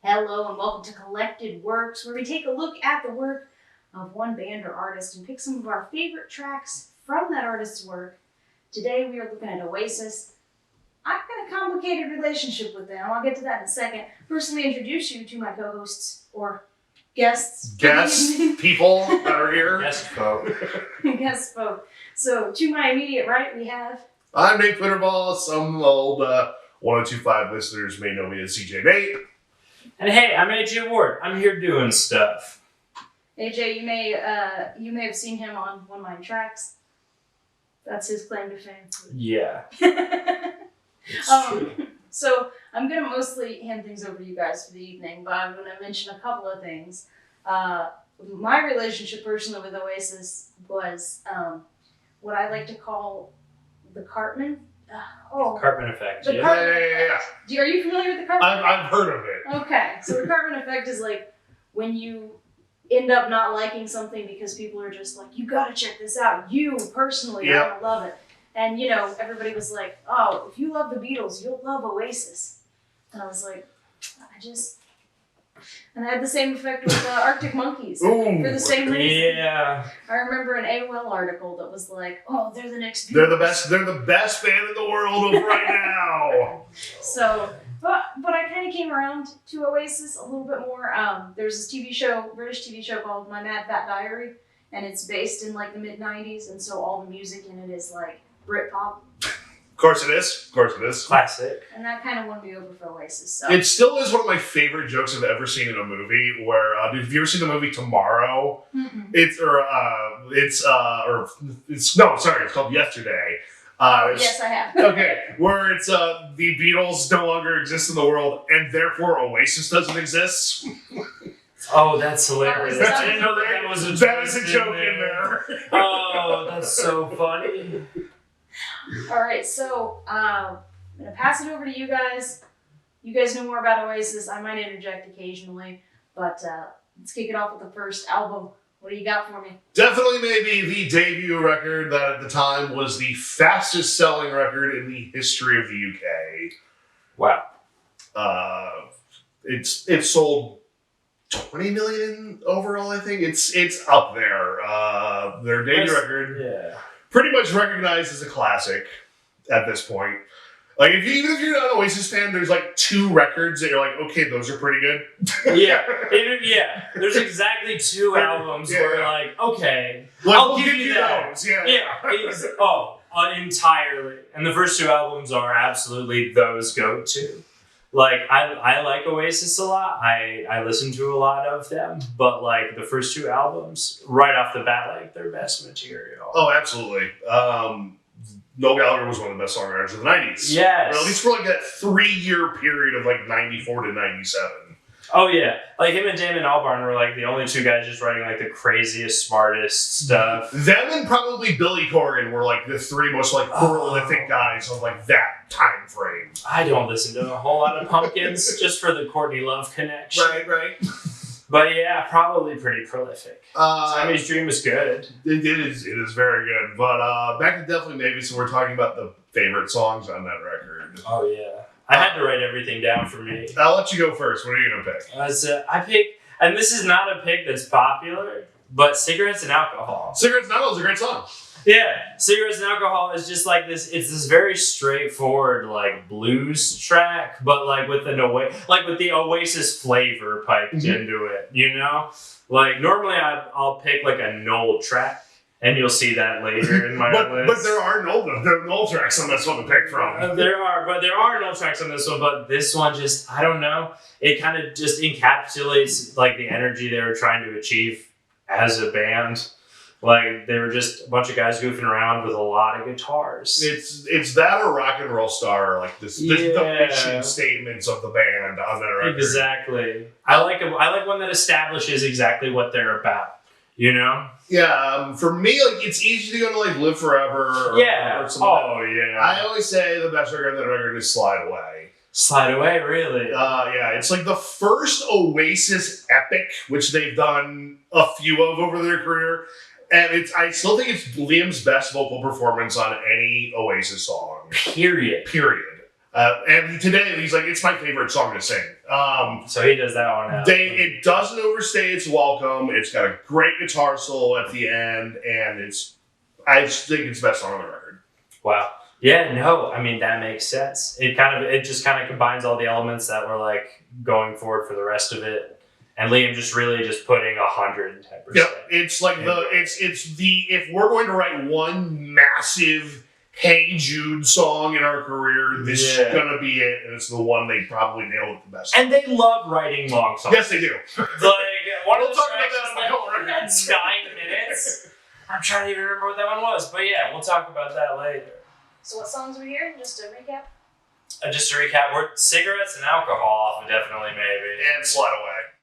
Hello and welcome to Collected Works, where we take a look at the work of one band or artist and pick some of our favorite tracks from that artist's work. Today we are looking at Oasis. I've got a complicated relationship with them. I'll get to that in a second. First, let me introduce you to my co-hosts or guests. People that are here. Guest folk. Guest folk. So, to my immediate right, we have... I'm Nate Puderbaugh. Some old 1025 listeners may know me as CJ Nate. And hey, I'm AJ Ward. I'm here doing stuff. AJ, you may have seen him on one of my tracks. That's his claim to fame. Yeah. It's true. So I'm going to mostly hand things over to you guys for the evening, but I'm going to mention a couple of things. My relationship personally with Oasis was what I like to call the Cartman. Cartman effect. The Yeah. Cartman Yeah. effect. Are you familiar with the Cartman effect? I've heard of it. Okay, so the Cartman effect is like when you end up not liking something because people are just like, you gotta check this out. You personally are gonna love it. And everybody was like, oh, if you love the Beatles, you'll love Oasis. And I was like, and I had the same effect with Arctic Monkeys. Ooh, for the same reason. Yeah. I remember an AOL article that was like, oh, they're the next Beatles. They're the best band in the world right now. So, but I kind of came around to Oasis a little bit more. There's this British TV show called My Mad Fat Diary, and it's based in like the mid-90s, and so all the music in it is like Britpop. Of course it is. Classic. And that kind of won me over for Oasis. So. It still is one of my favorite jokes I've ever seen in a movie. Where have you ever seen the movie Tomorrow? Mm-mm. It's called Yesterday. Yes, I have. Okay, where it's the Beatles no longer exist in the world, and therefore Oasis doesn't exist. Oh, that's hilarious. That was- I didn't know that was a joke. That is a joke in there. Oh, that's so funny. All right, so I'm going to pass it over to you guys. You guys know more about Oasis. I might interject occasionally, but let's kick it off with the first album. What do you got for me? Definitely maybe the debut record that at the time was the fastest selling record in the history of the UK. Wow. It sold 20 million overall, I think. It's up there. Their debut record, Yeah. pretty much recognized as a classic at this point. Like, even if you're not an Oasis fan, there's like 2 records that you're like, okay, those are pretty good. Yeah. There's exactly 2 albums where like, okay, I'll give you that. those. Entirely. And the first 2 albums are absolutely those go-to. Like, I like Oasis a lot. I listen to a lot of them. But, like, the first 2 albums, right off the bat, like, their best material. Oh, absolutely. Noel Gallagher was one of the best songwriters of the 90s. Yes. Or at least for, like, that 3-year period of, like, 94 to 97. Oh, yeah. Like, him and Damon Albarn were, like, the only 2 guys just writing, like, the craziest, smartest stuff. Them and probably Billy Corgan were, like, the 3 most, like, prolific guys of, like, that time frame. I don't listen to a whole lot of Pumpkins just for the Courtney Love connection. Right. But yeah, probably pretty prolific. Siamese Dream is good. It is very good. But back to Definitely Maybe, so we're talking about the favorite songs on that record. Oh yeah. I had to write everything down for me. I'll let you go first. What are you going to pick? I picked, and this is not a pick that's popular, but Cigarettes and Alcohol. Cigarettes and Alcohol is a great song. Yeah, Cigarettes and Alcohol is just like this. It's this very straightforward like blues track, but like with the Oasis flavor piped into it. You know, like normally I'll pick like a Noel track, and you'll see that later in my list. But there are Noel tracks on this one to pick from. There are Noel tracks on this one, but this one just I don't know. It kind of just encapsulates like the energy they were trying to achieve as a band. Like, they were just a bunch of guys goofing around with a lot of guitars. It's that or Rock and Roll Star, like the mission statements of the band on that record. Exactly. I like one that establishes exactly what they're about, you know? Yeah, for me, like, it's easy to go to, like, Live Forever or something. Oh, yeah. I always say the best record on that record is Slide Away. Slide Away, really? Yeah, it's like the first Oasis epic, which they've done a few of over their career. And I still think it's Liam's best vocal performance on any Oasis song. Period. And today he's like, it's my favorite song to sing. So he does that one now. It doesn't overstay its welcome. It's got a great guitar solo at the end, and I think it's the best song on the record. Wow. Yeah, no, I mean, that makes sense. It just kind of combines all the elements that were like going forward for the rest of it. And Liam just really just putting 110%. Yeah, it's like if we're going to write one massive Hey Jude song in our career, this is gonna be it, and it's the one they probably nailed it the best. And they love writing long songs. Yes, they do. Like one We'll of the talk tracks about that is on the like 9 minutes. I'm trying to even remember what that one was, but yeah, we'll talk about that later. So what songs are we hearing? Just to recap. Just to recap, we're cigarettes and alcohol, definitely maybe. And Slide Away.